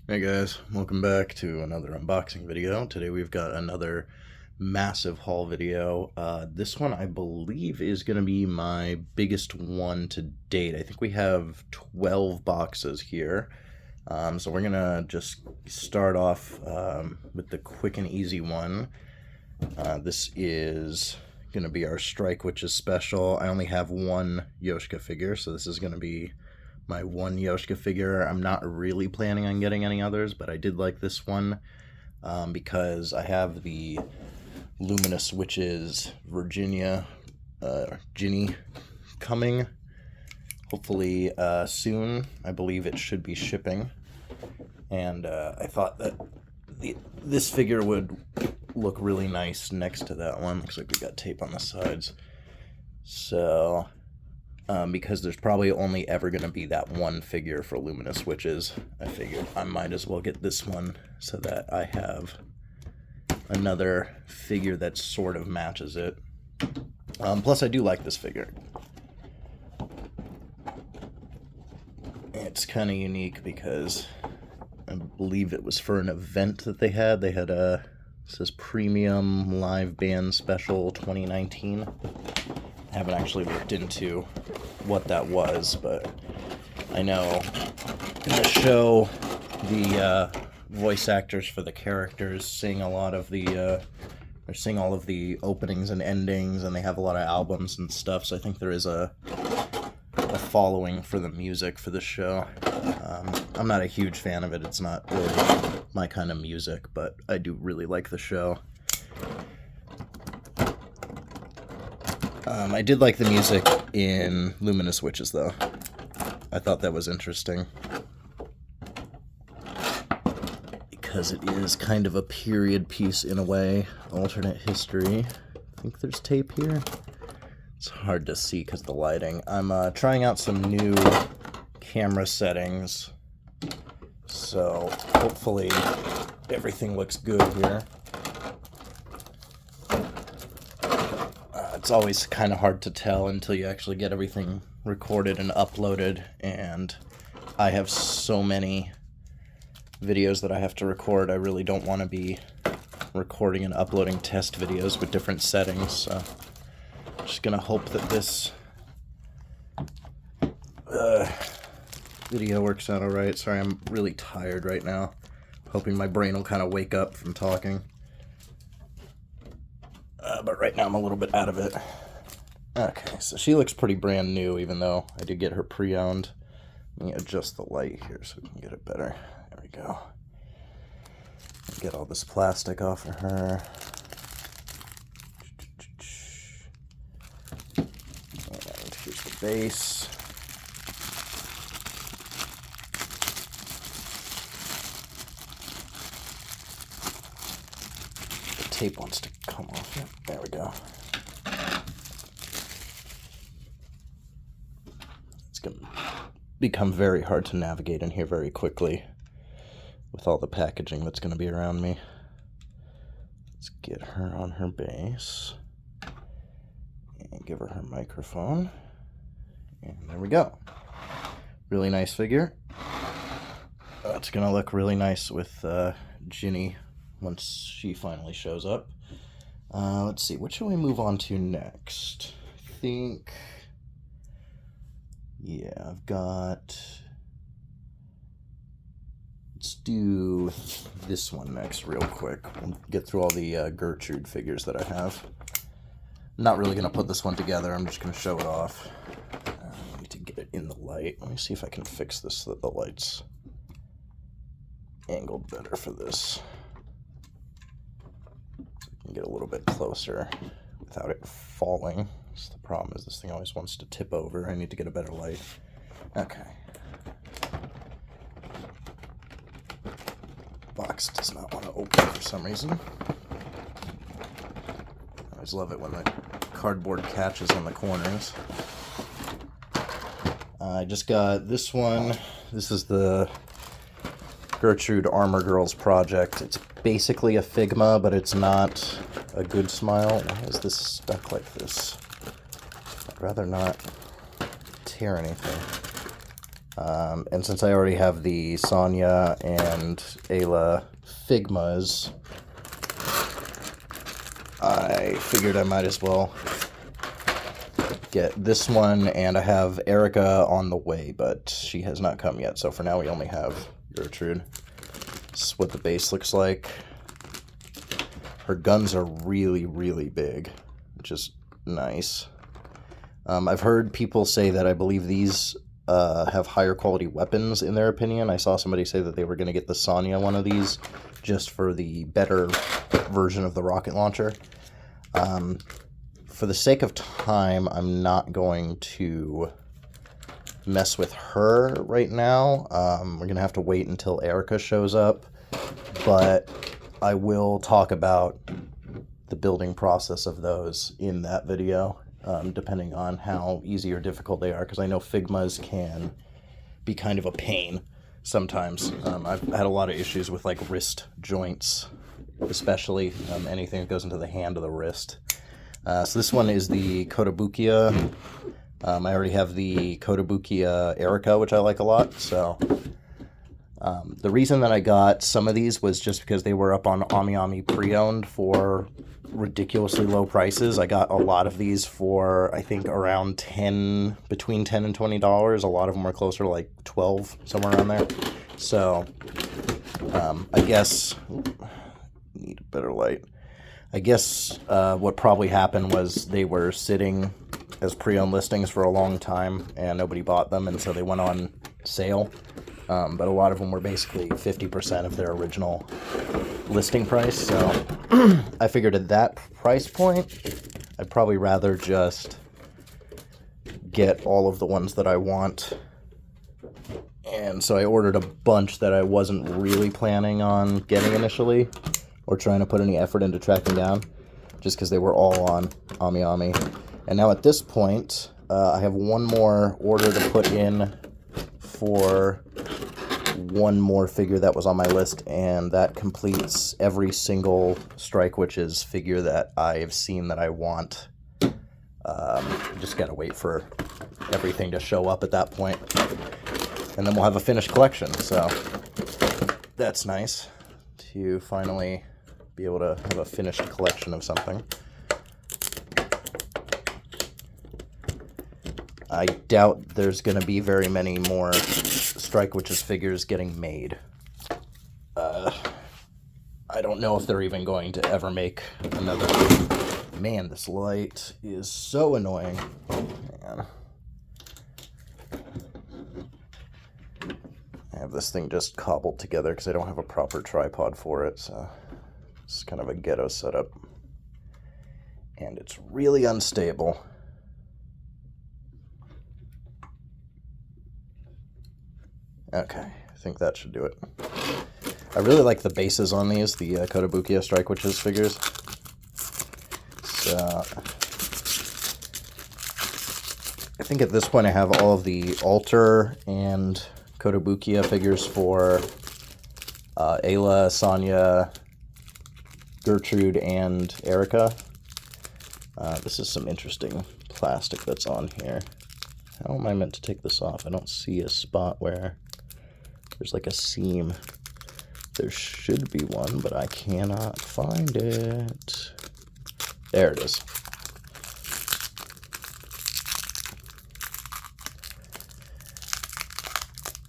Hey guys, welcome back to another unboxing video. Today we've got another massive haul video. This one I believe is going to be my biggest one to date. I think we have 12 boxes here. So we're going to just start off with the quick and easy one. This is going to be our Strike Witches special. I only have one Yoshika figure, so this is going to be my one Yoshika figure. I'm not really planning on getting any others, but I did like this one because I have the Luminous Witches Virginia Ginny coming hopefully soon. I believe it should be shipping, and I thought that this figure would look really nice next to that one. Looks like we got tape on the sides, so because there's probably only ever going to be that one figure for Luminous Witches, I figured I might as well get this one so that I have another figure that sort of matches it. Plus, I do like this figure. It's kind of unique because I believe it was for an event that they had. They had a, it says Premium Live Band Special 2019. I haven't actually looked into what that was, but I know in the show the voice actors for the characters sing a lot of the or sing all of the openings and endings, and they have a lot of albums and stuff, so I think there is a following for the music for the show. I'm not a huge fan of it. It's not really my kind of music, but I do really like the show. I did like the music in Luminous Witches, though. I thought that was interesting, because it is kind of a period piece in a way, alternate history. I think there's tape here. It's hard to see because of the lighting. I'm trying out some new camera settings, so hopefully everything looks good here. It's always kind of hard to tell until you actually get everything recorded and uploaded, and I have so many videos that I have to record. I really don't want to be recording and uploading test videos with different settings, so I'm just gonna hope that this video works out alright. Sorry, I'm really tired right now. Hoping my brain will kind of wake up from talking. But right now I'm a little bit out of it. Okay, so she looks pretty brand new, even though I did get her pre-owned. Let me adjust the light here so we can get it better. There we go. Get all this plastic off of her. And here's the base. The tape wants to come off. Yep, there we go. It's going to become very hard to navigate in here very quickly with all the packaging that's going to be around me. Let's get her on her base and give her her microphone. And there we go. Really nice figure. It's going to look really nice with Ginny once she finally shows up. Let's see, what should we move on to next? I think, yeah, I've got, let's do this one next real quick. We'll get through all the Gertrude figures that I have. I'm not really going to put this one together. I'm just going to show it off. I need to get it in the light. Let me see if I can fix this so that the light's angled better for this. Get a little bit closer without it falling. So the problem is this thing always wants to tip over. I need to get a better light. Okay. Box does not want to open for some reason. I always love it when the cardboard catches on the corners. I just got this one. This is the Gertrude Armor Girls project. It's basically a Figma, but it's not a good smile. Why is this stuck like this? I'd rather not tear anything. And since I already have the Sonya and Ayla Figmas, I figured I might as well get this one, and I have Erica on the way, but she has not come yet, so for now we only have Gertrude. This is what the base looks like. Her guns are really, really big, which is nice. I've heard people say that I believe these have higher quality weapons in their opinion. I saw somebody say that they were going to get the Sonya one of these just for the better version of the rocket launcher. For the sake of time, I'm not going to mess with her right now. We're going to have to wait until Erica shows up, but I will talk about the building process of those in that video, depending on how easy or difficult they are, because I know Figmas can be kind of a pain sometimes. I've had a lot of issues with like wrist joints, especially anything that goes into the hand of the wrist. So this one is the Kotobukiya. I already have the Kotobukiya Erica, which I like a lot. So the reason that I got some of these was just because they were up on AmiAmi pre-owned for ridiculously low prices. I got a lot of these for, I think, around between $10 and $20. A lot of them were closer to like 12, somewhere around there. So I guess, need a better light. I guess what probably happened was they were sitting as pre-owned listings for a long time and nobody bought them, and so they went on sale. But a lot of them were basically 50% of their original listing price. So I figured at that price point, I'd probably rather just get all of the ones that I want. And so I ordered a bunch that I wasn't really planning on getting initially, or trying to put any effort into tracking down, just because they were all on AmiAmi. And now at this point, I have one more order to put in for one more figure that was on my list, and that completes every single Strike Witches figure that I've seen that I want. Just gotta wait for everything to show up at that point, and then we'll have a finished collection. So that's nice to finally be able to have a finished collection of something. I doubt there's going to be very many more Strike Witches figures getting made. I don't know if they're even going to ever make another. Man, this light is so annoying. Man. I have this thing just cobbled together because I don't have a proper tripod for it, so it's kind of a ghetto setup. And it's really unstable. Okay, I think that should do it. I really like the bases on these, the Kotobukiya Strike Witches figures. So I think at this point I have all of the Alter and Kotobukiya figures for Ayla, Sonya, Gertrude, and Erica. This is some interesting plastic that's on here. How am I meant to take this off? I don't see a spot where there's like a seam. There should be one, but I cannot find it. There it is.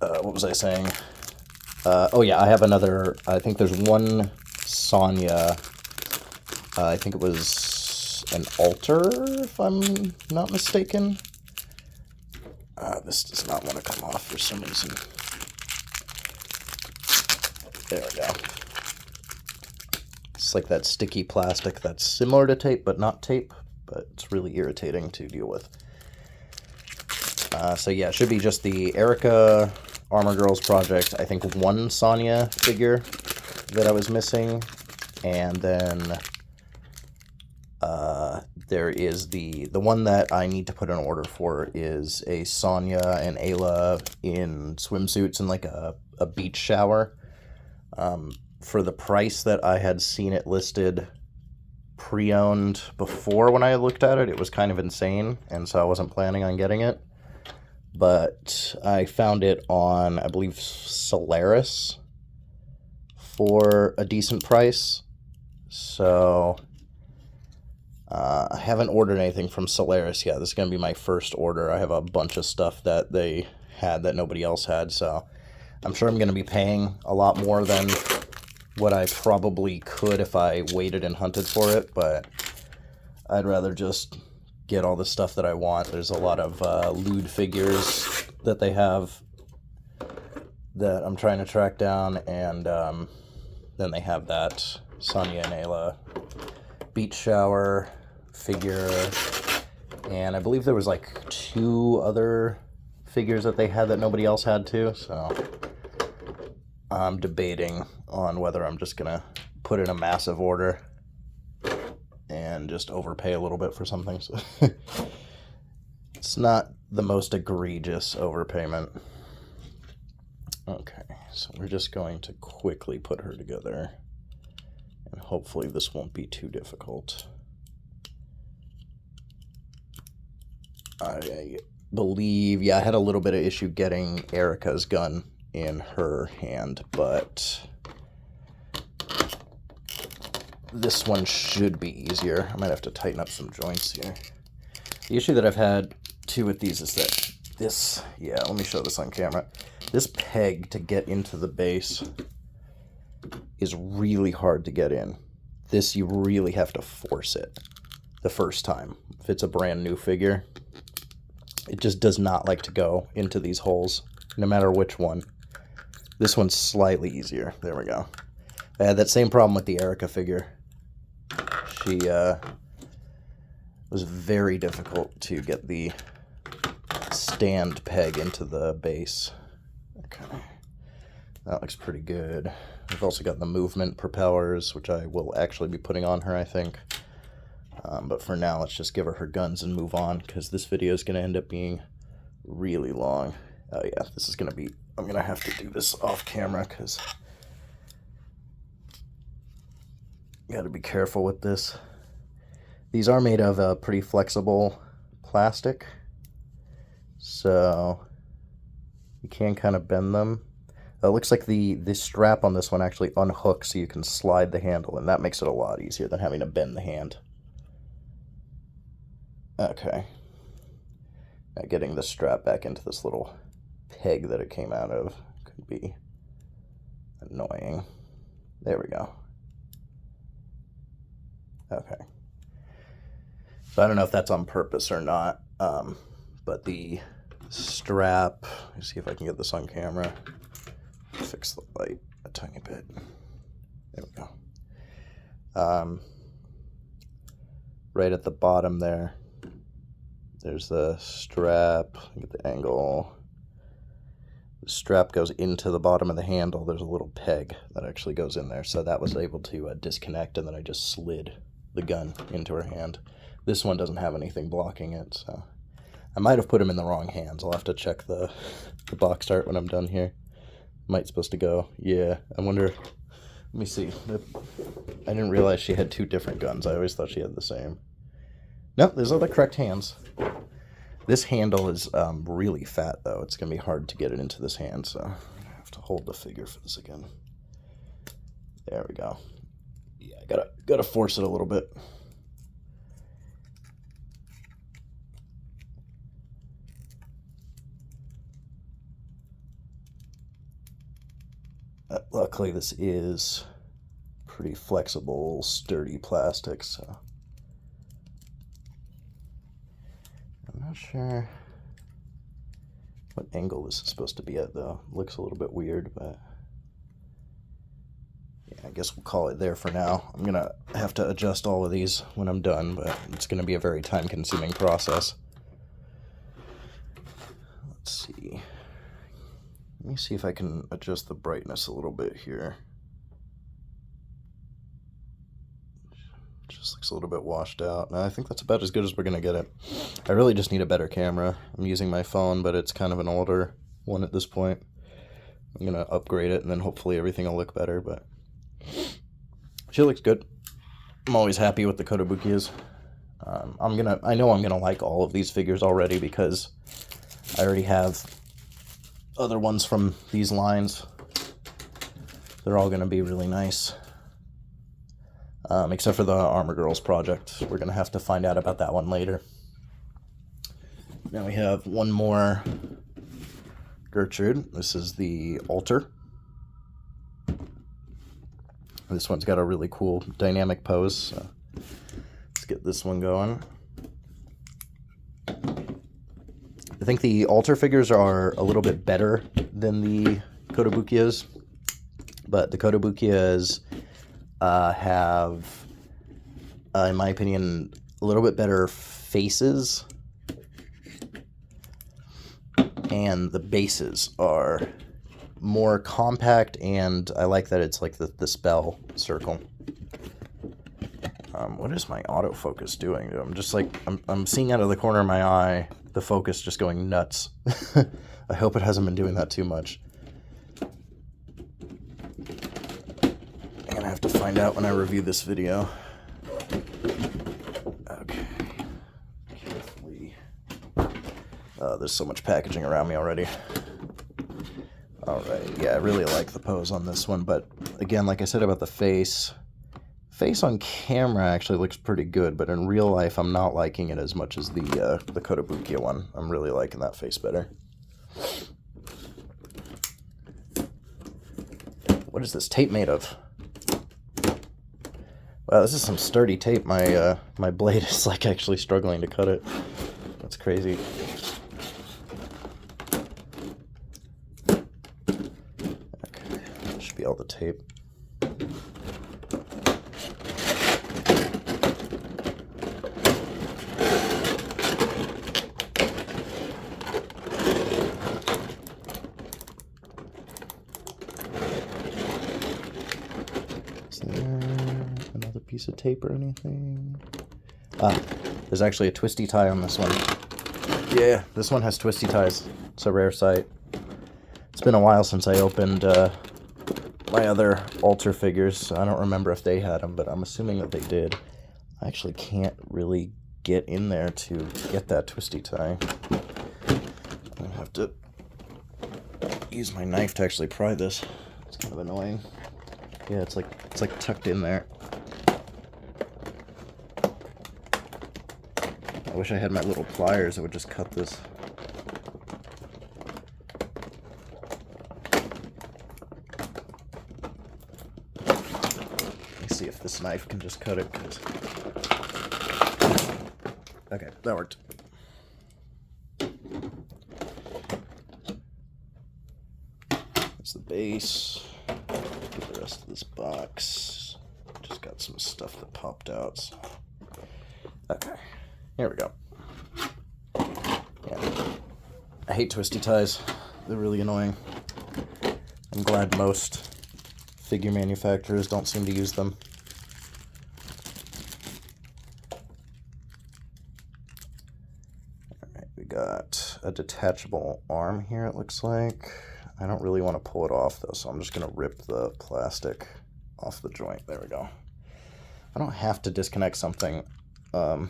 What was I saying? Oh yeah, I have another, I think there's one Sonya. I think it was an Alter, if I'm not mistaken. This does not want to come off for some reason. There we go. It's like that sticky plastic that's similar to tape, but not tape, but it's really irritating to deal with. So yeah, it should be just the Erica Armor Girls project. I think one Sonya figure that I was missing, and then there is the one that I need to put an order for is a Sonya and Ayla in swimsuits in like a beach shower. For the price that I had seen it listed pre-owned before when I looked at it, it was kind of insane, and so I wasn't planning on getting it. but I found it on, I believe, Solaris for a decent price. So I haven't ordered anything from Solaris yet. This is going to be my first order. I have a bunch of stuff that they had that nobody else had, so I'm sure I'm going to be paying a lot more than what I probably could if I waited and hunted for it, but I'd rather just get all the stuff that I want. There's a lot of lewd figures that they have that I'm trying to track down, and then they have that Sonya and Ayla beach shower figure, and I believe there was like 2 other figures that they had that nobody else had too, so I'm debating on whether I'm just gonna put in a massive order and just overpay a little bit for something. So it's not the most egregious overpayment. Okay, so we're just going to quickly put her together, and hopefully this won't be too difficult. I believe, yeah, I had a little bit of issue getting Erica's gun in her hand, but this one should be easier. I might have to tighten up some joints here. The issue that I've had too with these is that this, yeah, let me show this on camera. This peg to get into the base is really hard to get in. This, you really have to force it the first time. If it's a brand new figure, it just does not like to go into these holes, no matter which one. This one's slightly easier. There we go. I had that same problem with the Erica figure. She was very difficult to get the stand peg into the base. Okay, that looks pretty good. We've also got the movement propellers, which I will actually be putting on her, I think. But for now, let's just give her guns and move on, because this video is going to end up being really long. Oh yeah, this is going to be... I'm going to have to do this off camera, because you got to be careful with this. These are made of a pretty flexible plastic, so you can kind of bend them. It looks like the strap on this one actually unhooks so you can slide the handle, and that makes it a lot easier than having to bend the hand. Okay. Now getting the strap back into this little peg that it came out of could be annoying. There we go. Okay. So I don't know if that's on purpose or not, but the strap, let me see if I can get this on camera. Fix the light a tiny bit. There we go. Right at the bottom there, there's the strap. Get the angle. The strap goes into the bottom of the handle. There's a little peg that actually goes in there, so that was able to disconnect, and then I just slid the gun into her hand. This one doesn't have anything blocking it, so I might have put him in the wrong hands. I'll have to check the box art when I'm done here. Might supposed to go. Yeah, I wonder. Let me see. I didn't realize she had 2 different guns. I always thought she had the same. Nope, those are the correct hands. This handle is really fat, though. It's going to be hard to get it into this hand, so I'm going to have to hold the figure for this again. There we go. Yeah, I gotta force it a little bit. Luckily, this is pretty flexible, sturdy plastic, so I'm not sure what angle this is supposed to be at, though. Looks a little bit weird, but yeah, I guess we'll call it there for now. I'm gonna have to adjust all of these when I'm done, but it's gonna be a very time-consuming process. Let's see. Let me see if I can adjust the brightness a little bit here. Just looks a little bit washed out. Now, I think that's about as good as we're going to get it. I really just need a better camera. I'm using my phone, but it's kind of an older one at this point. I'm going to upgrade it, and then hopefully everything will look better, but she looks good. I'm always happy with the Kotobukis. I know I'm going to like all of these figures already because I already have other ones from these lines. They're all going to be really nice. Except for the Armor Girls project. We're going to have to find out about that one later. Now we have one more Gertrude. This is the Altar. This one's got a really cool dynamic pose. So let's get this one going. I think the Altar figures are a little bit better than the Kotobukiyas, but the Kotobukiyas have, in my opinion, a little bit better faces, and the bases are more compact, and I like that it's like the spell circle. What is my autofocus doing? I'm just like, I'm seeing out of the corner of my eye the focus just going nuts. I hope it hasn't been doing that too much. I'm gonna have to find out when I review this video. Okay. Carefully. There's so much packaging around me already. Alright, yeah, I really like the pose on this one, but again, like I said about the face on camera actually looks pretty good, but in real life I'm not liking it as much as the Kotobukiya one. I'm really liking that face better. What is this tape made of? Wow, this is some sturdy tape. My blade is like actually struggling to cut it. That's crazy. Okay, that should be all the tape. Another piece of tape or anything? There's actually a twisty tie on this one. Yeah, this one has twisty ties. It's a rare sight. It's been a while since I opened my other Altar figures. I don't remember if they had them, but I'm assuming that they did. I actually can't really get in there to get that twisty tie. I'm gonna have to use my knife to actually pry this. It's kind of annoying. Yeah, it's like tucked in there. I wish I had my little pliers that would just cut this. Let me see if this knife can just cut it. Okay, that worked. That's the base. Get the rest of this box. Just got some stuff that popped out. So. Okay, here we go. Yeah. I hate twisty ties. They're really annoying. I'm glad most figure manufacturers don't seem to use them. Alright, we got a detachable arm here, it looks like. I don't really want to pull it off, though, so I'm just going to rip the plastic off the joint. There we go. I don't have to disconnect something. I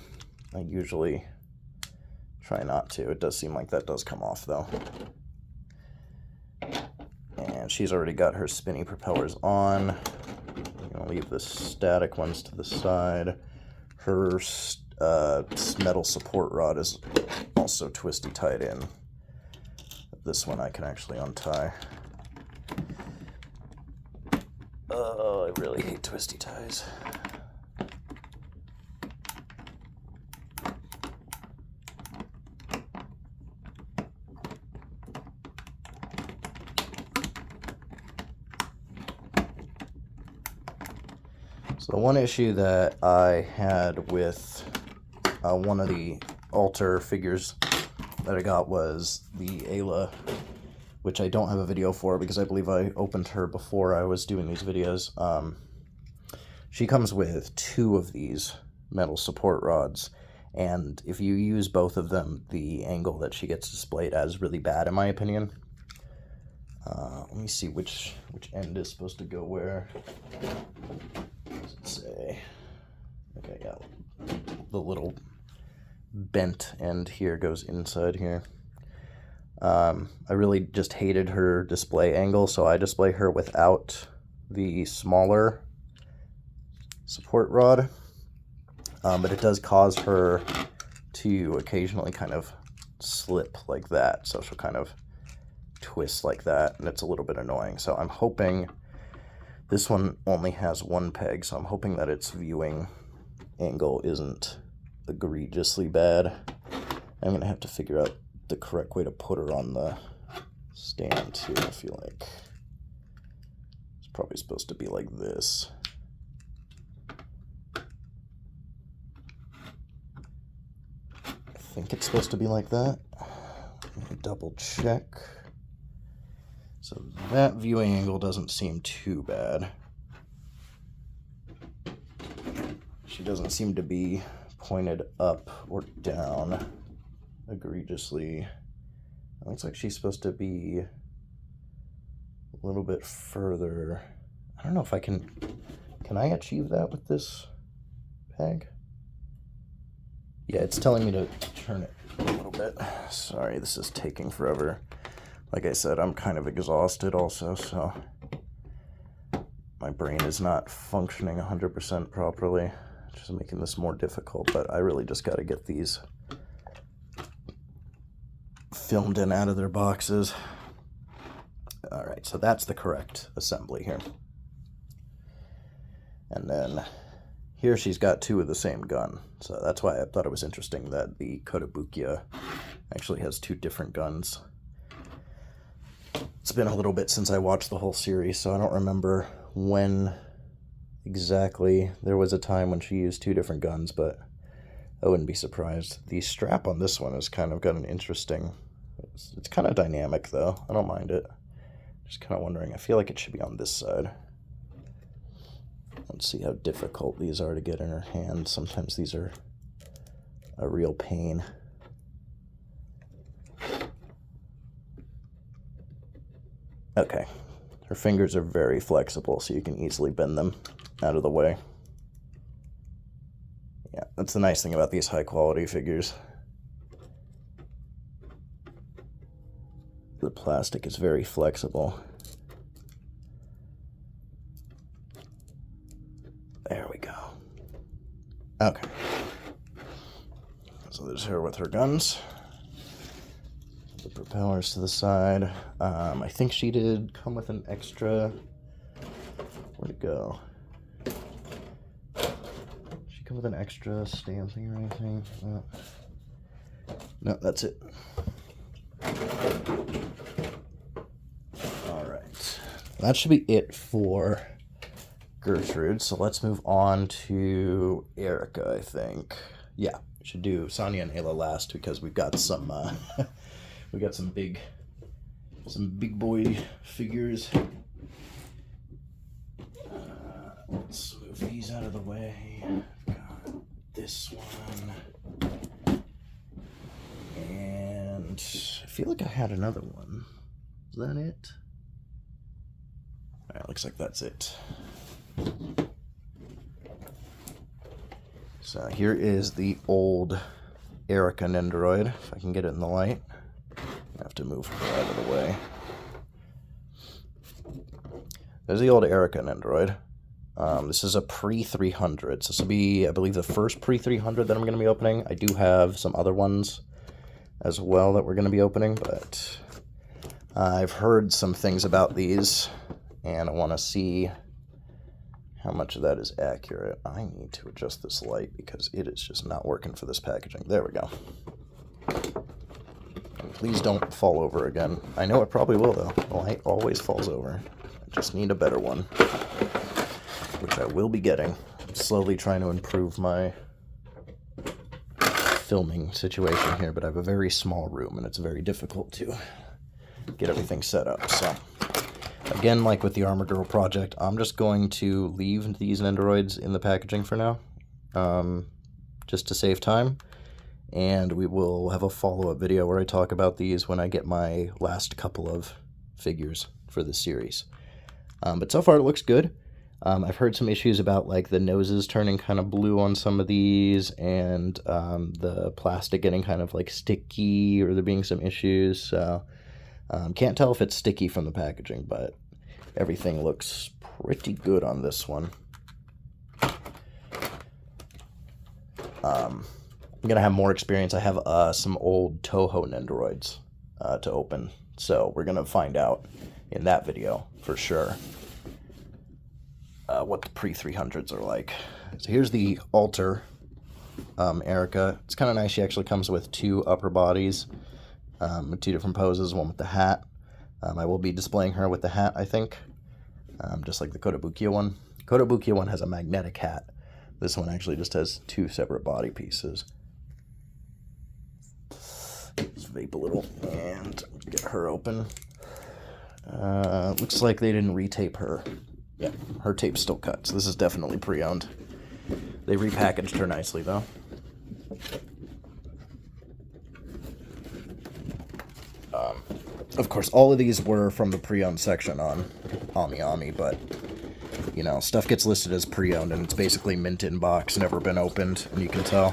usually try not to. It does seem like that does come off, though. And she's already got her spinny propellers on. I'm going to leave the static ones to the side. Her metal support rod is also twisty tied in. This one I can actually untie. Oh, I really hate twisty ties. So the one issue that I had with one of the Altar figures that I got was the Ayla, which I don't have a video for because I believe I opened her before I was doing these videos. She comes with 2 of these metal support rods, and if you use both of them, the angle that she gets displayed as is really bad, in my opinion. Let me see which end is supposed to go where. What does it say? Okay, yeah, the little bent end here goes inside here. I really just hated her display angle, so I display her without the smaller support rod, but it does cause her to occasionally kind of slip like that, so she'll kind of twist like that, and it's a little bit annoying. So I'm hoping, this one only has one peg, so I'm hoping that its viewing angle isn't egregiously bad. I'm gonna have to figure out the correct way to put her on the stand too. I feel like it's probably supposed to be like this. I think it's supposed to be like that. Let me double check. So that viewing angle doesn't seem too bad. She doesn't seem to be pointed up or down egregiously. It looks like she's supposed to be a little bit further. I don't know if I can I achieve that with this peg? Yeah, it's telling me to turn it a little bit. Sorry, this is taking forever. Like I said, I'm kind of exhausted also, so my brain is not functioning 100% properly, which is making this more difficult, but I really just got to get these filmed and out of their boxes. All right, so that's the correct assembly here. And then here she's got two of the same gun, so that's why I thought it was interesting that the Kotobukiya actually has two different guns. It's been a little bit since I watched the whole series, so I don't remember when exactly there was a time when she used two different guns, but I wouldn't be surprised. The strap on this one has kind of got an interesting... It's kind of dynamic, though. I don't mind it. Just kind of wondering. I feel like it should be on this side. Let's see how difficult these are to get in her hand. Sometimes these are a real pain. Okay. Her fingers are very flexible, so you can easily bend them out of the way. Yeah, that's the nice thing about these high-quality figures. The plastic is very flexible. There we go. Okay. So there's her with her guns. The propellers to the side. I think she did come with an extra... Where'd it go? She come with an extra stamping or anything? No, that's it. Alright. That should be it for Gertrude. So let's move on to Erica, I think. Yeah, we should do Sonya and Ayla last because we've got some we got some big boy figures. Let's move these out of the way. Got this one. And I feel like I had another one. Is that it? Alright, looks like that's it. So here is the old Erica Nendoroid. If I can get it in the light. I have to move her out of the way. There's the old Erica Nendoroid. This is a pre-300. So this will be, I believe, the first pre-300 that I'm going to be opening. I do have some other ones as well that we're going to be opening, but I've heard some things about these, and I want to see how much of that is accurate. I need to adjust this light because it is just not working for this packaging. There we go. And please don't fall over again. I know it probably will, though. The light always falls over. I just need a better one, which I will be getting. I'm slowly trying to improve my filming situation here, but I have a very small room, and it's very difficult to get everything set up, so... Again, like with the Armor Girl project, I'm just going to leave these Nendoroids in the packaging for now, just to save time, and we will have a follow-up video where I talk about these when I get my last couple of figures for this series. But so far it looks good. I've heard some issues about like the noses turning kind of blue on some of these, and the plastic getting kind of like sticky, or there being some issues. So can't tell if it's sticky from the packaging, but everything looks pretty good on this one. I'm gonna have more experience. I have some old Toho Nendoroids to open, so we're gonna find out in that video for sure what the pre-300s are like. So here's the Alter Erica. It's kind of nice. She actually comes with two upper bodies, with two different poses, one with the hat. I will be displaying her with the hat, I think, just like the Kotobukiya one. Kotobukiya one has a magnetic hat. This one actually just has two separate body pieces. Let's vape a little and get her open. Looks like they didn't retape her. Yeah, her tape's still cut, so this is definitely pre-owned. They repackaged her nicely, though. Of course, all of these were from the pre-owned section on AmiAmi, but, you know, stuff gets listed as pre-owned, and it's basically mint in box, never been opened, and you can tell.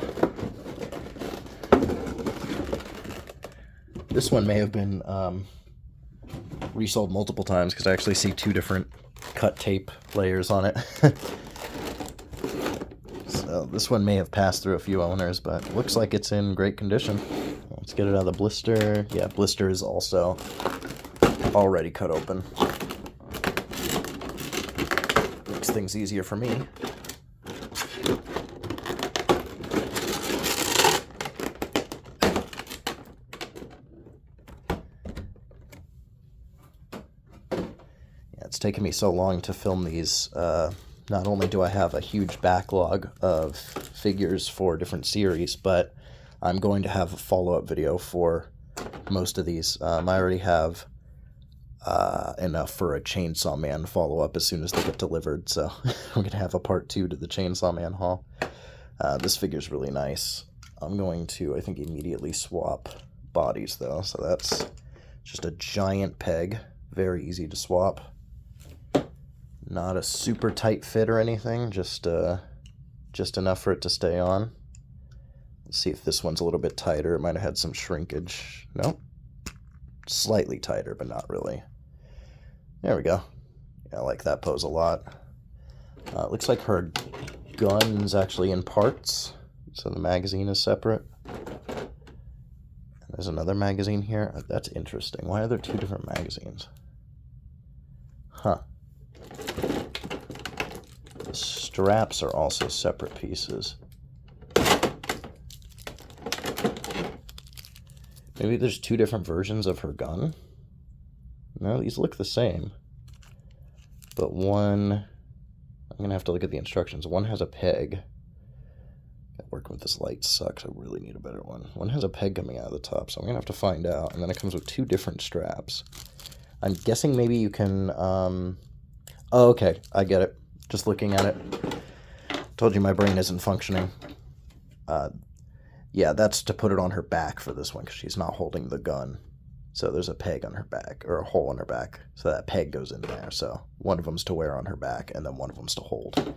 This one may have been resold multiple times, because I actually see two different cut tape layers on it. So this one may have passed through a few owners, but looks like it's in great condition. Let's get it out of the blister. Yeah, blister is also already cut open. Makes things easier for me. It's taken me so long to film these. Not only do I have a huge backlog of figures for different series, but I'm going to have a follow-up video for most of these. I already have enough for a Chainsaw Man follow-up as soon as they get delivered, so I'm going to have a part 2 to the Chainsaw Man haul. This figure's really nice. I'm going to, I think, immediately swap bodies, though, so that's just a giant peg. Very easy to swap. Not a super tight fit or anything, just enough for it to stay on. Let's see if this one's a little bit tighter. It might have had some shrinkage. Nope. Slightly tighter, but not really. There we go. Yeah, I like that pose a lot. It looks like her gun's actually in parts, so the magazine is separate. And there's another magazine here. That's interesting. Why are there two different magazines? Huh. The straps are also separate pieces. Maybe there's two different versions of her gun? No, these look the same. But one... I'm going to have to look at the instructions. One has a peg. Working with this light sucks. I really need a better one. One has a peg coming out of the top, so I'm going to have to find out. And then it comes with two different straps. I'm guessing maybe you can... Oh, okay. I get it. Just looking at it. Told you my brain isn't functioning. Yeah, that's to put it on her back for this one, because she's not holding the gun. So there's a peg on her back, or a hole in her back. So that peg goes in there. So one of them's to wear on her back, and then one of them's to hold.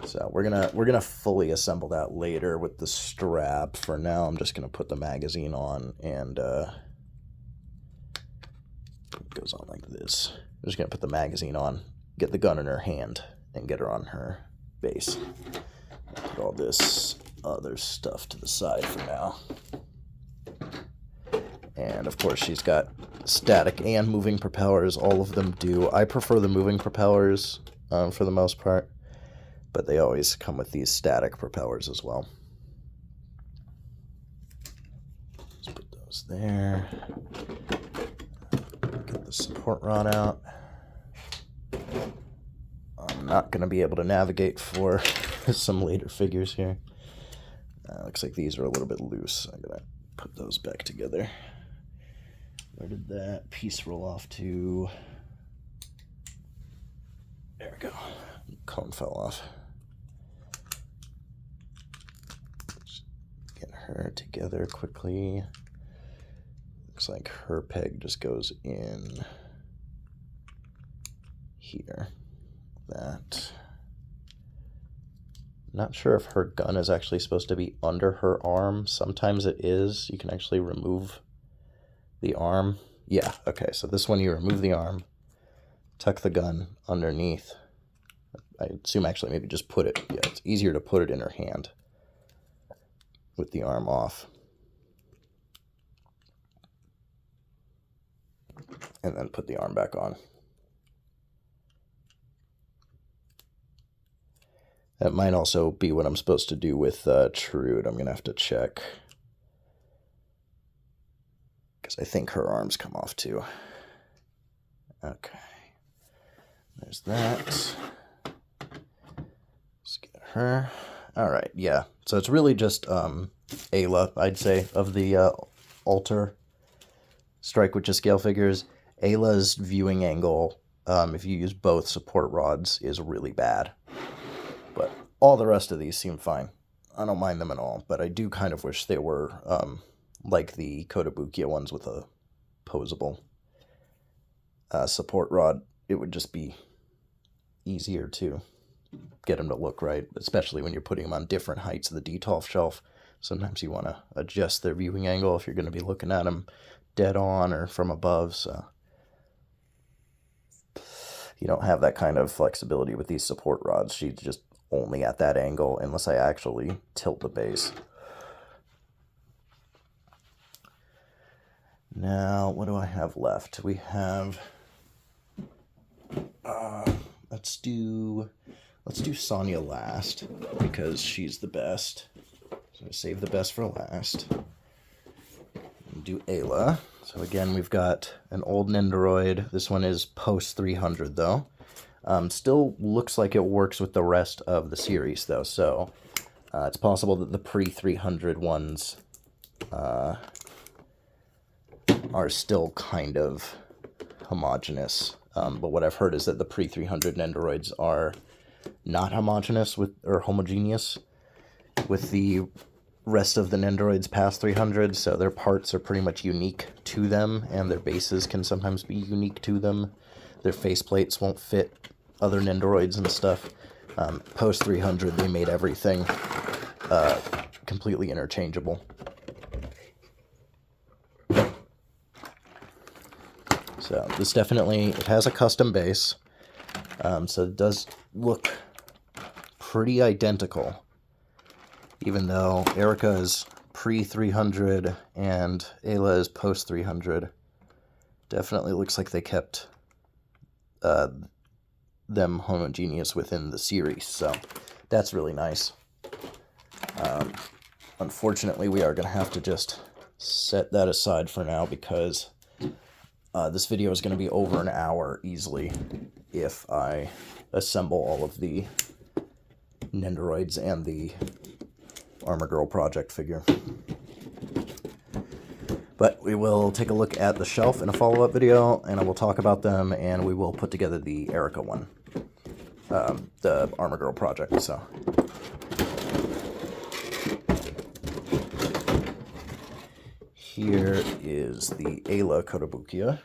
So we're gonna fully assemble that later with the strap. For now, I'm just gonna put the magazine on, and it goes on like this. I'm just gonna put the magazine on, get the gun in her hand, and get her on her base. Put all this other stuff to the side for now. And of course she's got static and moving propellers. All of them do. I prefer the moving propellers for the most part, but they always come with these static propellers as well. Let's put those there. Get the support rod out. I'm not going to be able to navigate for some later figures here. Looks like these are a little bit loose. I'm going to put those back together. Where did that piece roll off to? There we go. Cone fell off. Let's get her together quickly. Looks like her peg just goes in here. that. Not sure if her gun is actually supposed to be under her arm. Sometimes it is. You can actually remove the arm. Yeah, okay, so this one you remove the arm, tuck the gun underneath. I assume actually maybe just put it, yeah, it's easier to put it in her hand with the arm off. And then put the arm back on. That might also be what I'm supposed to do with Trude. I'm going to have to check. Because I think her arms come off too. Okay. There's that. Let's get her. All right, yeah. So it's really just Ayla, I'd say, of the Alter Strike Witch's scale figures. Ayla's viewing angle, if you use both support rods, is really bad. But all the rest of these seem fine. I don't mind them at all, but I do kind of wish they were like the Kotobukiya ones with a posable support rod. It would just be easier to get them to look right, especially when you're putting them on different heights of the DTOF shelf. Sometimes you want to adjust their viewing angle if you're going to be looking at them dead on or from above, so you don't have that kind of flexibility with these support rods. She's just only at that angle unless I actually tilt the base. Now, what do I have left? We have let's do Sonya last because she's the best. So save the best for last. Do Ayla. So again, we've got an old Nendoroid. This one is post 300 though. Still looks like it works with the rest of the series though, so it's possible that the pre-300 ones are still kind of homogeneous. But what I've heard is that the pre-300 Nendoroids are not homogeneous or homogeneous with the rest of the Nendoroids past 300, so their parts are pretty much unique to them, and their bases can sometimes be unique to them. Their faceplates won't fit other Nendoroids and stuff. Post 300, they made everything completely interchangeable. So this definitely, it has a custom base, so it does look pretty identical, even though Erica is pre-300 and Ayla is post-300. Definitely looks like they kept them homogeneous within the series, so that's really nice. Unfortunately, we are going to have to just set that aside for now because this video is going to be over an hour easily if I assemble all of the Nendoroids and the Armor Girl Project figure. But we will take a look at the shelf in a follow-up video, and I will talk about them, and we will put together the Erica one, the Armor Girl Project. So here is the Ayla Kotobukiya.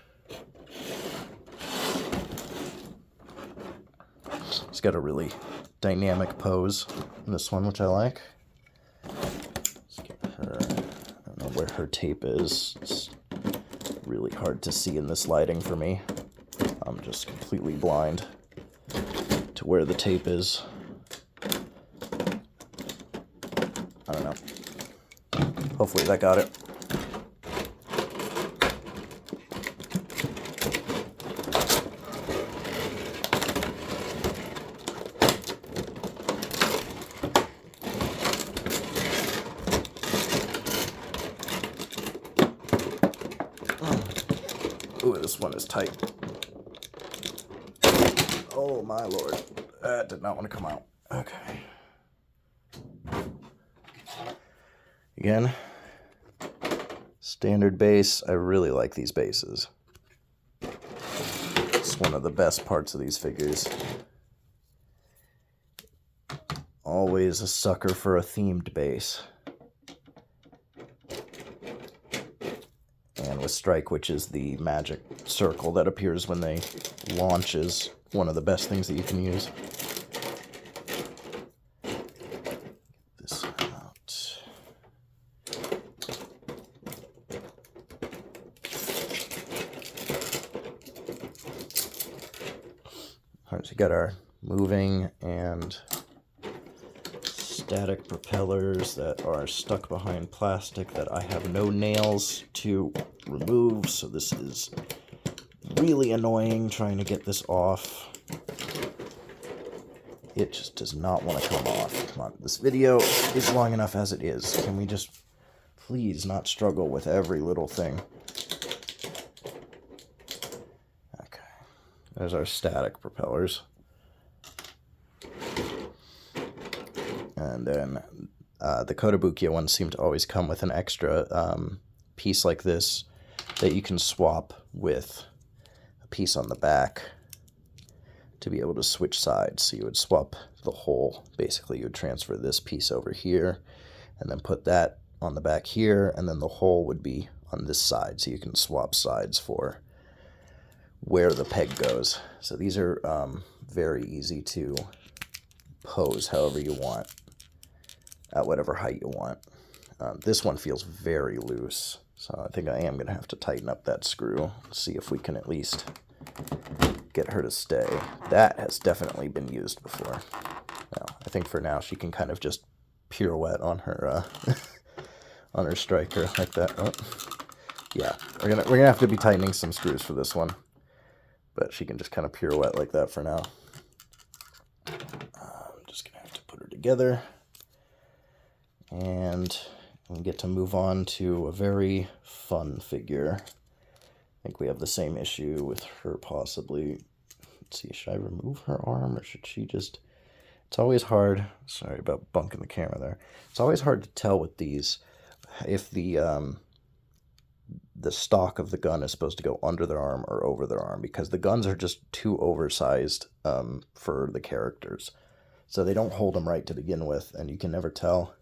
It's got a really dynamic pose in this one, which I like. Let's get her. I don't know where her tape is. It's really hard to see in this lighting for me. I'm just completely blind to where the tape is. I don't know. Hopefully that got it. Ooh, this one is tight. Oh my lord. That did not want to come out. Okay. Again, standard base. I really like these bases. It's one of the best parts of these figures. Always a sucker for a themed base. And with Strike, which is the magic circle that appears when they launches one of the best things that you can use. This out. All right, so we got our moving and static propellers that are stuck behind plastic that I have no nails to remove, so this is really annoying trying to get this off. It just does not want to come off. Come on, this video is long enough as it is. Can we just please not struggle with every little thing? Okay, there's our static propellers. And then the Kotobukiya ones seem to always come with an extra piece like this that you can swap with a piece on the back to be able to switch sides. So you would swap the whole, basically you would transfer this piece over here and then put that on the back here, and then the hole would be on this side, so you can swap sides for where the peg goes. So these are very easy to pose however you want, at whatever height you want. This one feels very loose, so I think I am going to have to tighten up that screw, see if we can at least get her to stay. That has definitely been used before. Now, I think for now she can kind of just pirouette on her on her striker like that. Oh. Yeah, we're gonna have to be tightening some screws for this one, but she can just kind of pirouette like that for now. I'm just gonna have to put her together, and we get to move on to a very fun figure. I think we have the same issue with her possibly. Let's see, should I remove her arm or should she just... It's always hard. Sorry about bunking the camera there. It's always hard to tell with these if the stock of the gun is supposed to go under their arm or over their arm, because the guns are just too oversized for the characters. So they don't hold them right to begin with, and you can never tell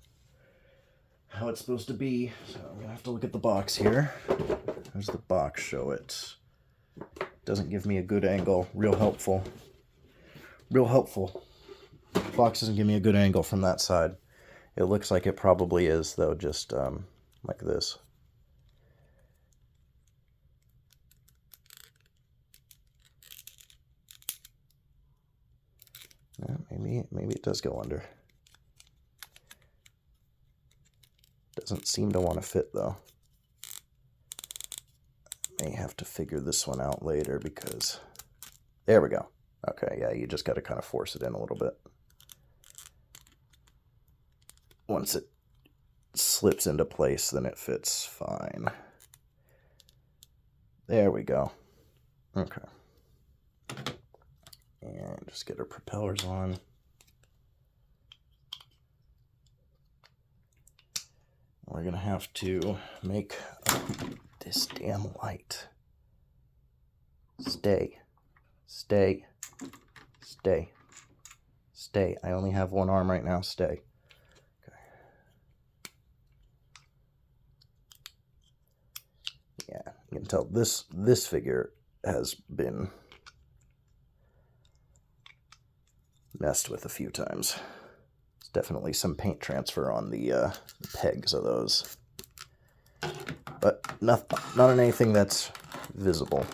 how it's supposed to be. So I'm gonna have to look at the box here. There's the box, show it. Doesn't give me a good angle. Real helpful. Real helpful. The box doesn't give me a good angle from that side. It looks like it probably is, though, just like this. Yeah, maybe it does go under. Doesn't seem to want to fit, though. May have to figure this one out later because... There we go. Okay, yeah, you just got to kind of force it in a little bit. Once it slips into place, then it fits fine. There we go. Okay. And just get our propellers on. We're going to have to make this damn light. Stay. Stay. Stay. Stay. I only have one arm right now. Stay. Okay. Yeah, you can tell this figure has been messed with a few times. There's definitely some paint transfer on the pegs of those. But not on anything that's visible.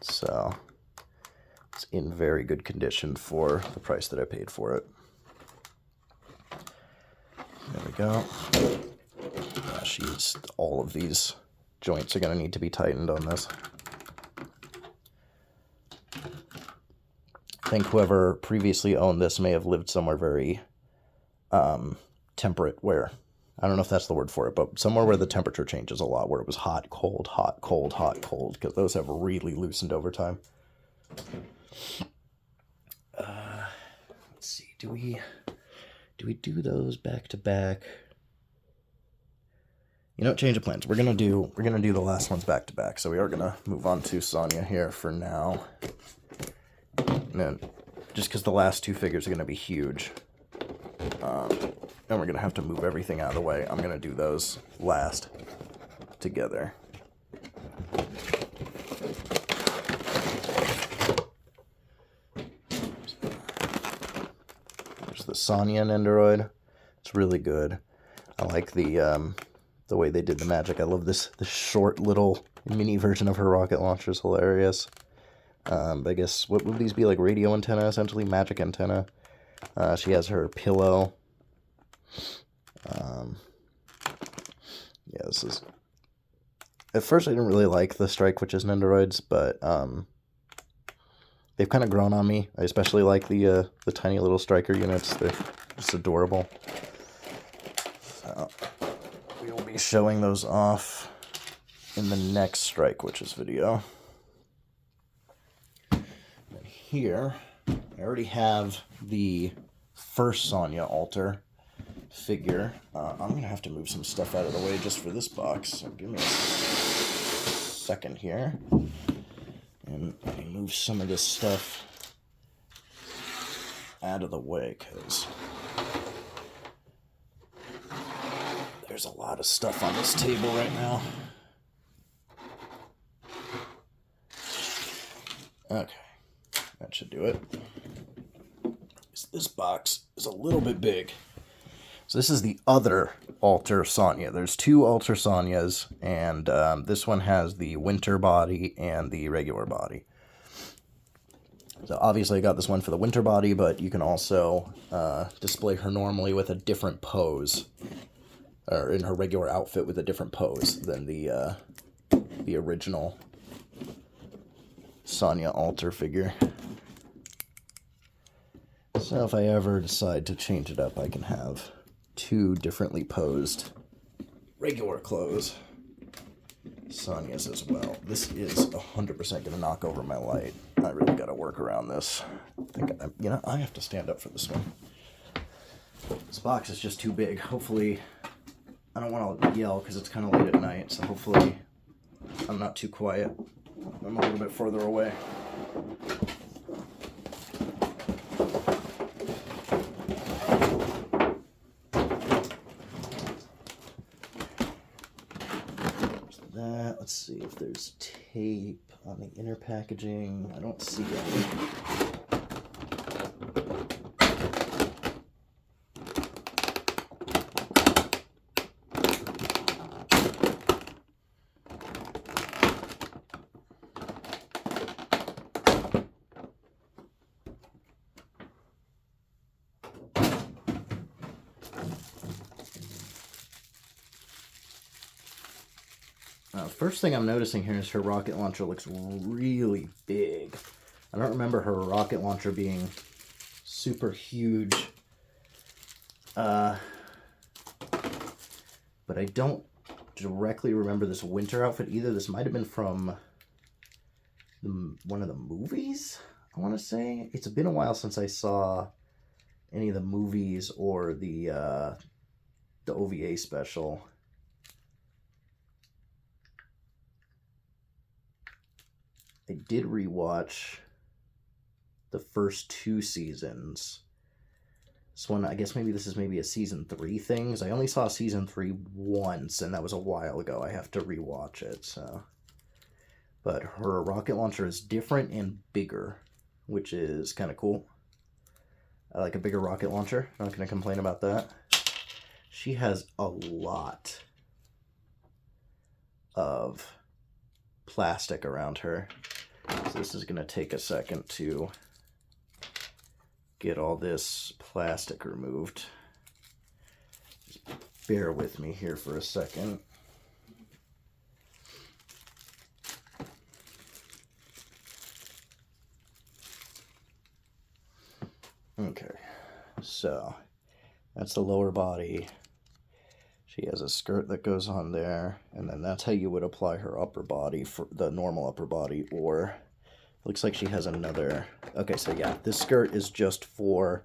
So it's in very good condition for the price that I paid for it. There we go. Yeah, all of these joints are going to need to be tightened on this. I think whoever previously owned this may have lived somewhere very temperate, where, I don't know if that's the word for it, but somewhere where the temperature changes a lot, where it was hot, cold, hot, cold, hot, cold, because those have really loosened over time. Let's see, do we do those back to back? You know, change of plans. We're gonna do the last ones back to back. So we are gonna move on to Sonya here for now. And then, just because the last two figures are gonna be huge, and we're gonna have to move everything out of the way, I'm gonna do those last together. the Sonya Nendoroid. It's really good. I like the way they did the magic. I love this short little mini version of her rocket launcher is hilarious. I guess, what would these be, like radio antenna, essentially, magic antenna. She has her pillow. Yeah, this is... At first I didn't really like the Strike Witches Nendoroids, but they've kind of grown on me. I especially like the tiny little striker units. They're just adorable. So, we will be showing those off in the next Strike Witches video. And here, I already have the first Sonya altar figure. I'm going to have to move some stuff out of the way just for this box. So give me a second here. And let me move some of this stuff out of the way, because there's a lot of stuff on this table right now. Okay, that should do it. This box is a little bit big. So this is the other Alter Sonya. There's two Alter Sonyas, and this one has the winter body and the regular body. So obviously I got this one for the winter body, but you can also display her normally with a different pose, or in her regular outfit with a different pose than the original Sonya Alter figure. So if I ever decide to change it up, I can have two differently posed regular clothes Sonyas as well. This is 100% going to knock over my light. I really got to work around this. I have to stand up for this one. This box is just too big. Hopefully, I don't want to yell because it's kind of late at night, so hopefully I'm not too quiet. I'm a little bit further away. Let's see if there's tape on the inner packaging. I don't see any. First thing I'm noticing here is her rocket launcher looks really big. I don't remember her rocket launcher being super huge. But I don't directly remember this winter outfit either. This might have been from one of the movies, I want to say. It's been a while since I saw any of the movies or the OVA special. I did rewatch the first two seasons. This one, I guess maybe this is maybe a season 3 thing, because I only saw season 3 once, and that was a while ago. I have to rewatch it, so. But her rocket launcher is different and bigger, which is kind of cool. I like a bigger rocket launcher. I'm not going to complain about that. She has a lot of plastic around her. So this is going to take a second to get all this plastic removed. Just bear with me here for a second. Okay, so that's the lower body. She has a skirt that goes on there, and then that's how you would apply her upper body, for the normal upper body, or looks like she has another. Okay, so yeah, this skirt is just for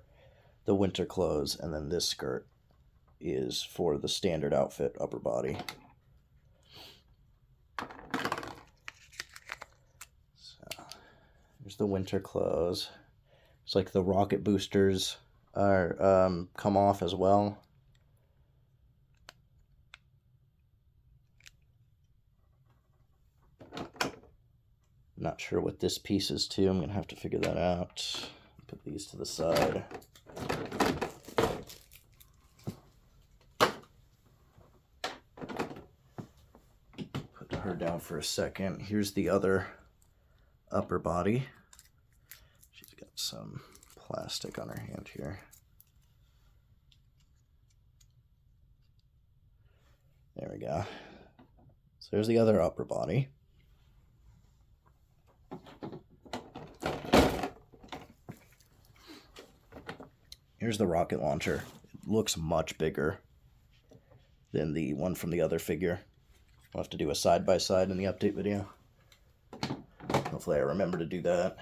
the winter clothes, and then this skirt is for the standard outfit upper body. So there's the winter clothes. It's like the rocket boosters are come off as well. Not sure what this piece is too. I'm going to have to figure that out. Put these to the side. for a second. Here's the other upper body. She's got some plastic on her hand here. There we go. So there's the other upper body. Here's the rocket launcher. It looks much bigger than the one from the other figure. I'll have to do a side-by-side in the update video. Hopefully I remember to do that.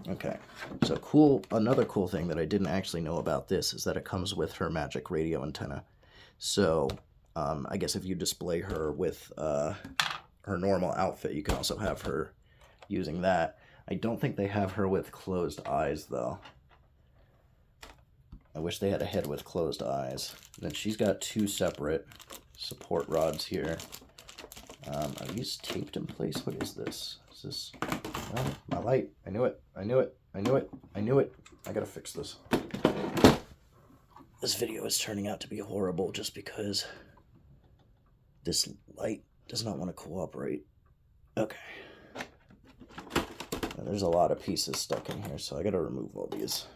Okay, so cool. Another cool thing that I didn't actually know about this is that it comes with her magic radio antenna. So I guess if you display her with her normal outfit, you can also have her using that. I don't think they have her with closed eyes, though. I wish they had a head with closed eyes. And then she's got two separate support rods here. Are these taped in place? What is this? Is this... Oh, my light. I knew it. I knew it. I knew it. I knew it. I gotta fix this. This video is turning out to be horrible just because this light does not want to cooperate. Okay. Now, there's a lot of pieces stuck in here, so I gotta remove all these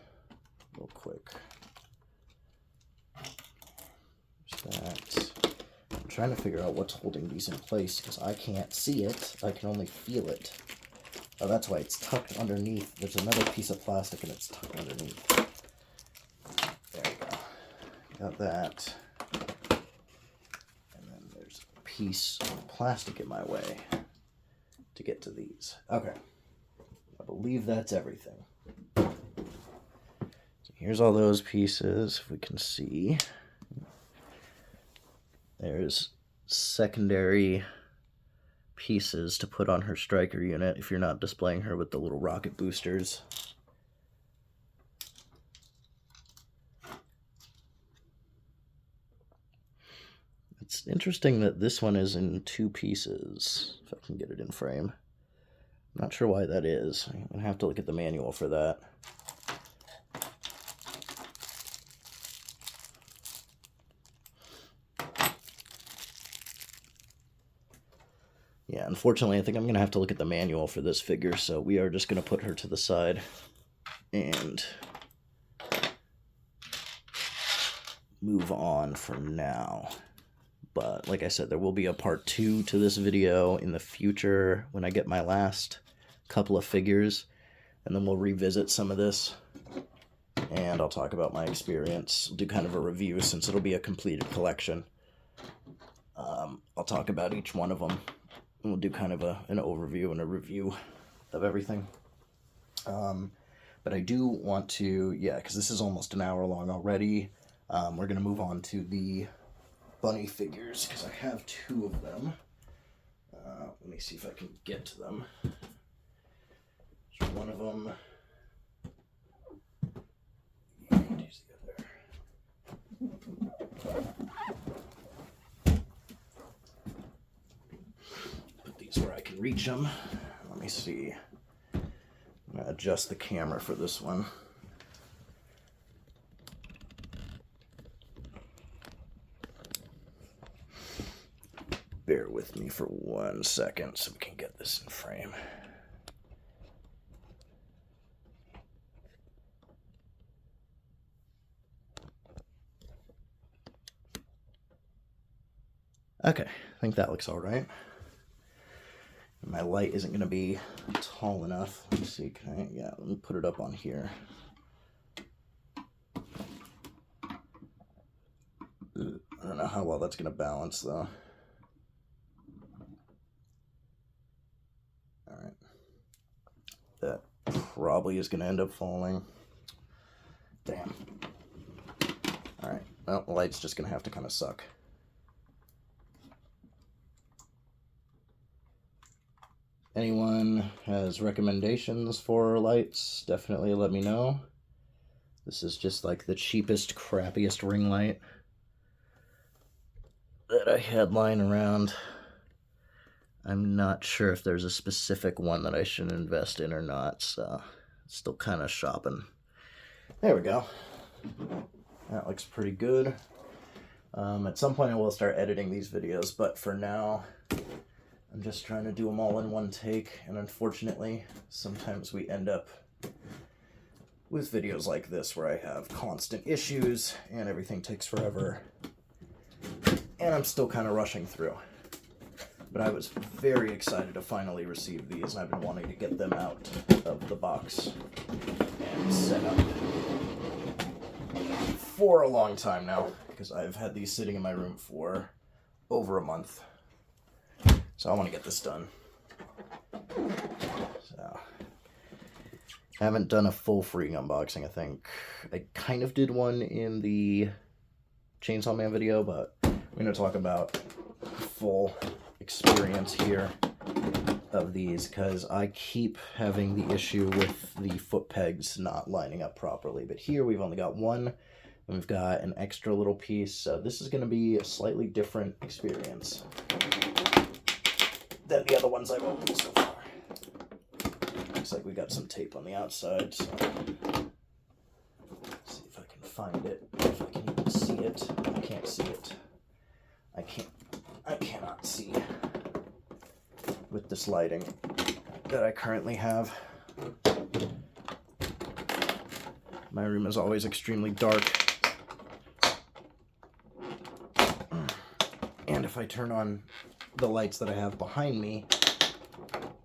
real quick. There's that. I'm trying to figure out what's holding these in place because I can't see it. I can only feel it. Oh, that's why it's tucked underneath. There's another piece of plastic and it's tucked underneath. There we go. Got that. And then there's a piece of plastic in my way to get to these. Okay. I believe that's everything. So here's all those pieces, if we can see. There's secondary pieces to put on her striker unit if you're not displaying her with the little rocket boosters. It's interesting that this one is in two pieces, if I can get it in frame. I'm not sure why that is. I'm going to have to look at the manual for that. Yeah, unfortunately, I think I'm going to have to look at the manual for this figure, so we are just going to put her to the side and move on for now. But like I said, there will be a part 2 to this video in the future when I get my last couple of figures, and then we'll revisit some of this, and I'll talk about my experience, do kind of a review since it'll be a completed collection. I'll talk about each one of them. We'll do kind of an overview and a review of everything. But I do want to, yeah, because this is almost an hour long already. We're going to move on to the bunny figures, because I have 2 of them. Let me see if I can get to them. There's one of them. Where I can reach them. Let me see. I'm going to adjust the camera for this one. Bear with me for 1 second so we can get this in frame. Okay, I think that looks all right. My light isn't going to be tall enough. Let me see, can I, yeah, let me put it up on here. I don't know how well that's going to balance, though. Alright. That probably is going to end up falling. Damn. Alright, well, the light's just going to have to kind of suck. Anyone has recommendations for lights, definitely let me know. This is just like the cheapest, crappiest ring light that I had lying around. I'm not sure if there's a specific one that I should invest in or not, so still kind of shopping. There we go. That looks pretty good. At some point I will start editing these videos, but for now I'm just trying to do them all in one take, and unfortunately sometimes we end up with videos like this where I have constant issues and everything takes forever, and I'm still kind of rushing through. But I was very excited to finally receive these, and I've been wanting to get them out of the box and set up for a long time now, because I've had these sitting in my room for over a month. So I want to get this done. So I haven't done a full Freeing unboxing, I think. I kind of did one in the Chainsaw Man video, but I'm going to talk about full experience here of these, because I keep having the issue with the foot pegs not lining up properly. But here we've only got one, and we've got an extra little piece, so this is going to be a slightly different experience than the other ones I've opened so far. Looks like we got some tape on the outside, so let's see if I can find it, if I can even see it. I can't see it. I cannot see with this lighting that I currently have. My room is always extremely dark, and if I turn on the lights that I have behind me,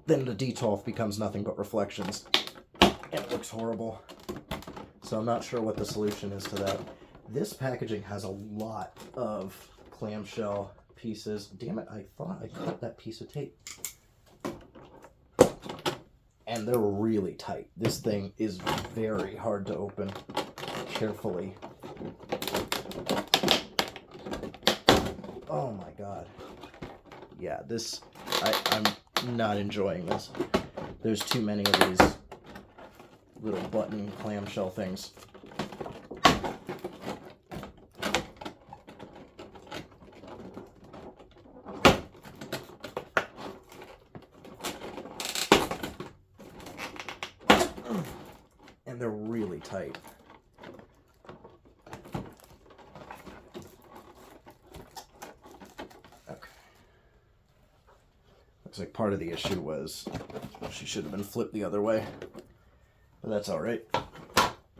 then the Detolf becomes nothing but reflections, and it looks horrible. So I'm not sure what the solution is to that. This packaging has a lot of clamshell pieces. Damn it, I thought I cut that piece of tape. And they're really tight. This thing is very hard to open carefully. Oh my god. Yeah, this, I'm not enjoying this. There's too many of these little button clamshell things. And they're really tight. Okay. Looks like part of the issue was she should have been flipped the other way, but that's all right.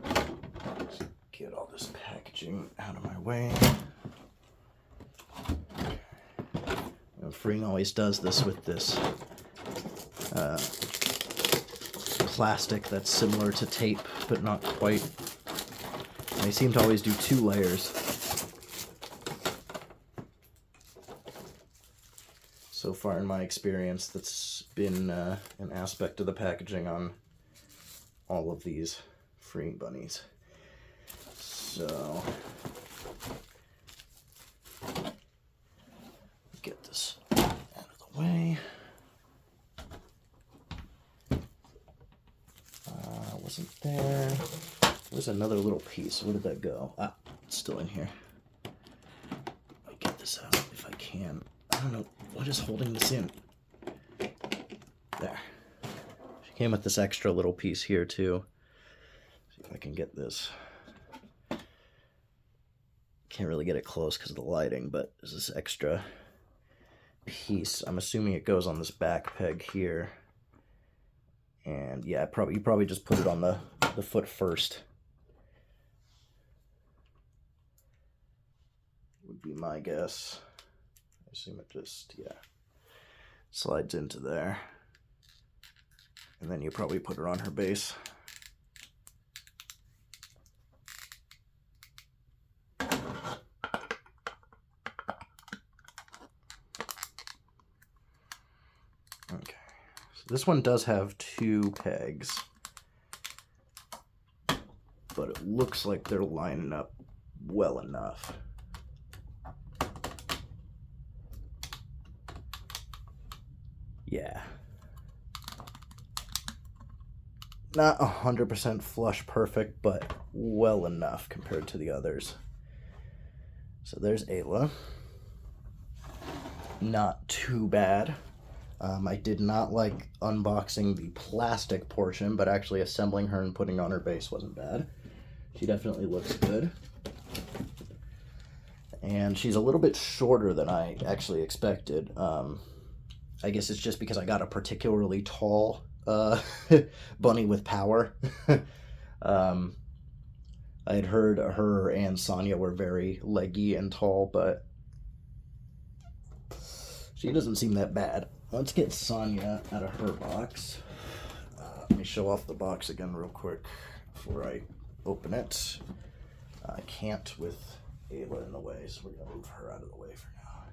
Let's get all this packaging out of my way. And Freeing always does this with this plastic that's similar to tape, but not quite. And they seem to always do 2 layers. So far in my experience, that's been an aspect of the packaging on all of these Freeing bunnies. So, get this out of the way. Wasn't there? There's another little piece. Where did that go? Ah, it's still in here. Let me get this out if I can. I don't know. What is holding this in? There. She came with this extra little piece here, too. See if I can get this. Can't really get it close because of the lighting, but there's this extra piece. I'm assuming it goes on this back peg here. And yeah, you probably just put it on the foot first. Would be my guess. I assume it just, yeah, slides into there. And then you probably put her on her base. Okay. This one does have 2 pegs, but it looks like they're lining up well enough. Yeah. Not 100% flush perfect, but well enough compared to the others. So there's Ayla. Not too bad. I did not like unboxing the plastic portion, but actually assembling her and putting on her base wasn't bad. She definitely looks good. And she's a little bit shorter than I actually expected. I guess it's just because I got a particularly tall bunny with power. I had heard her and Sonia were very leggy and tall, but she doesn't seem that bad. Let's get Sonia out of her box. Let me show off the box again real quick before I open it. I can't with Ayla in the way, so we're going to move her out of the way for now.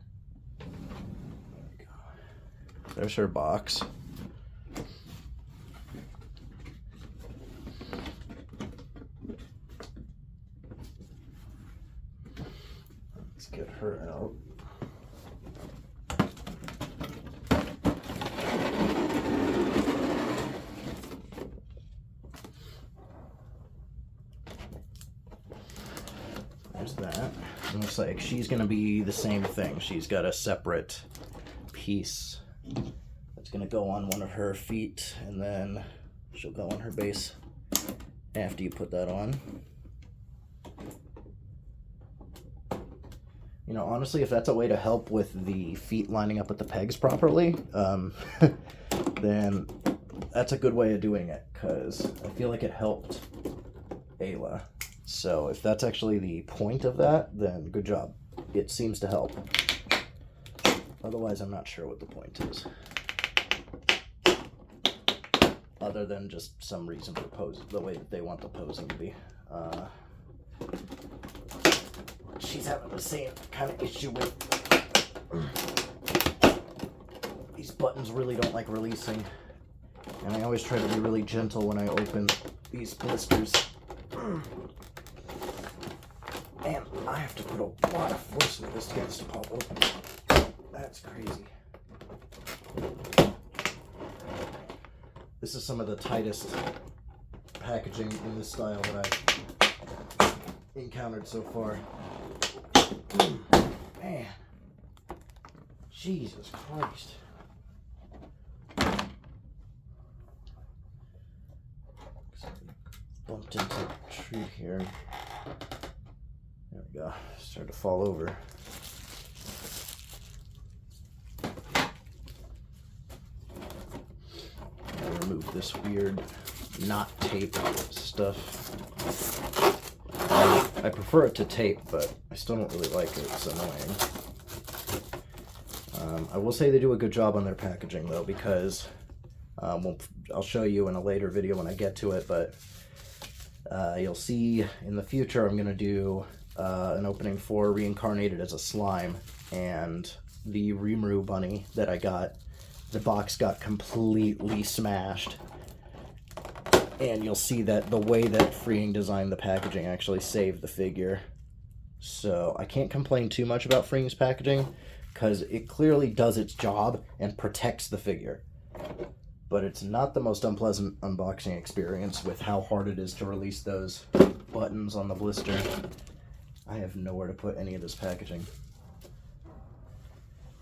There we go. There's her box. Let's get her out. There's that. It looks like she's going to be the same thing. She's got a separate piece that's going to go on one of her feet, and then she'll go on her base after you put that on. You know, honestly, if that's a way to help with the feet lining up with the pegs properly, then that's a good way of doing it, because I feel like it helped Ayla. So if that's actually the point of that, then good job. It seems to help. Otherwise, I'm not sure what the point is. Other than just some reason for pose, the way that they want the posing to be. She's having the same kind of issue with these buttons really don't like releasing. And I always try to be really gentle when I open these blisters. And I have to put a lot of force into this to get this to pop open. That's crazy. This is some of the tightest packaging in this style that I've encountered so far. Man. Jesus Christ. Bumped into a tree here. There we go. Started to fall over. I'll remove this weird knot tape stuff. I prefer it to tape, but I still don't really like it. It's annoying. I will say they do a good job on their packaging, though, because I'll show you in a later video when I get to it, but you'll see in the future I'm going to do an opening for Reincarnated as a Slime, and the Rimuru bunny that I got, the box got completely smashed. And you'll see that the way that Freeing designed the packaging actually saved the figure. So I can't complain too much about Freeing's packaging, because it clearly does its job and protects the figure. But it's not the most unpleasant unboxing experience with how hard it is to release those buttons on the blister. I have nowhere to put any of this packaging.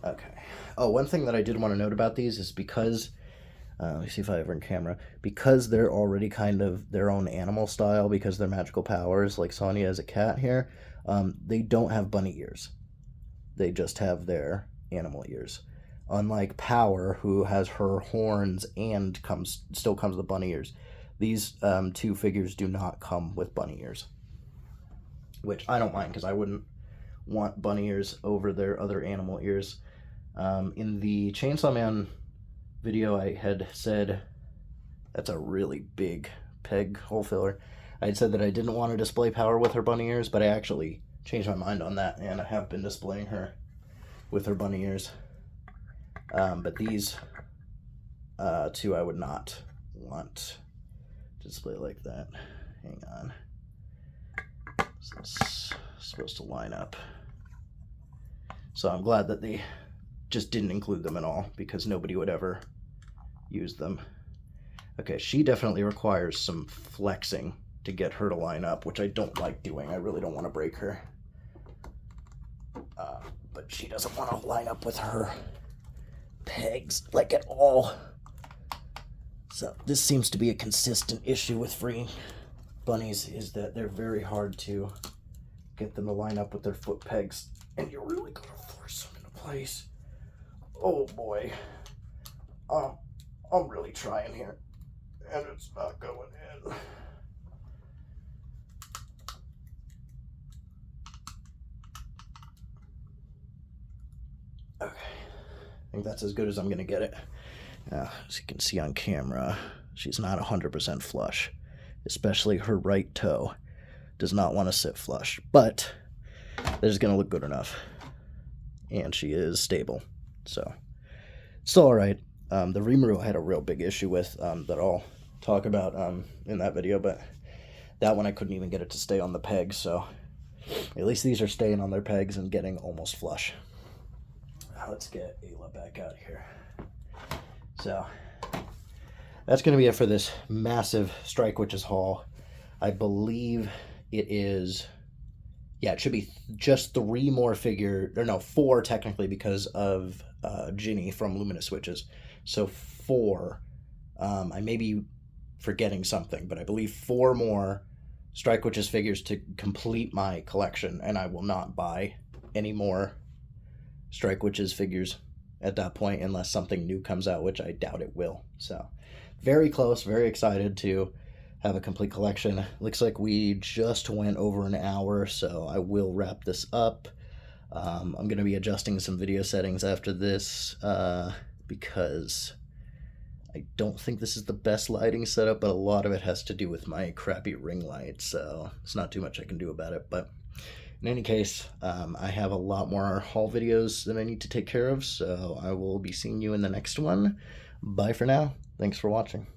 Okay. Oh, one thing that I did want to note about these is because, let me see if I have it in camera, because they're already kind of their own animal style, because they're magical powers, like Sonia is a cat here, they don't have bunny ears. They just have their animal ears. Unlike Power, who has her horns and still comes with bunny ears. These two figures do not come with bunny ears. Which I don't mind, because I wouldn't want bunny ears over their other animal ears. In the Chainsaw Man video, I had said, that's a really big peg hole filler. I had said that I didn't want to display Power with her bunny ears, but I actually changed my mind on that, and I have been displaying her with her bunny ears. But these two I would not want to display like that. Hang on. So it's supposed to line up. So I'm glad that they just didn't include them at all, because nobody would ever use them. Okay, she definitely requires some flexing to get her to line up, which I don't like doing. I really don't want to break her. But she doesn't want to line up with her pegs, like, at all. So this seems to be a consistent issue with Freeing bunnies, is that they're very hard to get them to line up with their foot pegs, and you're really going to force them into place. Oh boy. I'm really trying here, and it's not going in. Okay, I think that's as good as I'm gonna get it. As you can see on camera, she's not 100% flush, especially her right toe does not want to sit flush, but that is gonna look good enough, and she is stable, so it's still all right. The Rimuru I had a real big issue with that I'll talk about in that video, but that one I couldn't even get it to stay on the pegs, so at least these are staying on their pegs and getting almost flush. Let's get Ayla back out here. So that's going to be it for this massive Strike Witches haul. I believe it is, yeah, it should be just 3 more no, 4 technically because of Ginny from Luminous Witches. So 4. I may be forgetting something, but I believe 4 more Strike Witches figures to complete my collection, and I will not buy any more Strike Witches figures at that point unless something new comes out, which I doubt it will. So very close, very excited to have a complete collection. Looks like we just went over an hour, so I will wrap this up. I'm going to be adjusting some video settings after this because I don't think this is the best lighting setup, but a lot of it has to do with my crappy ring light, so it's not too much I can do about it. But in any case, I have a lot more haul videos that I need to take care of, so I will be seeing you in the next one. Bye for now. Thanks for watching.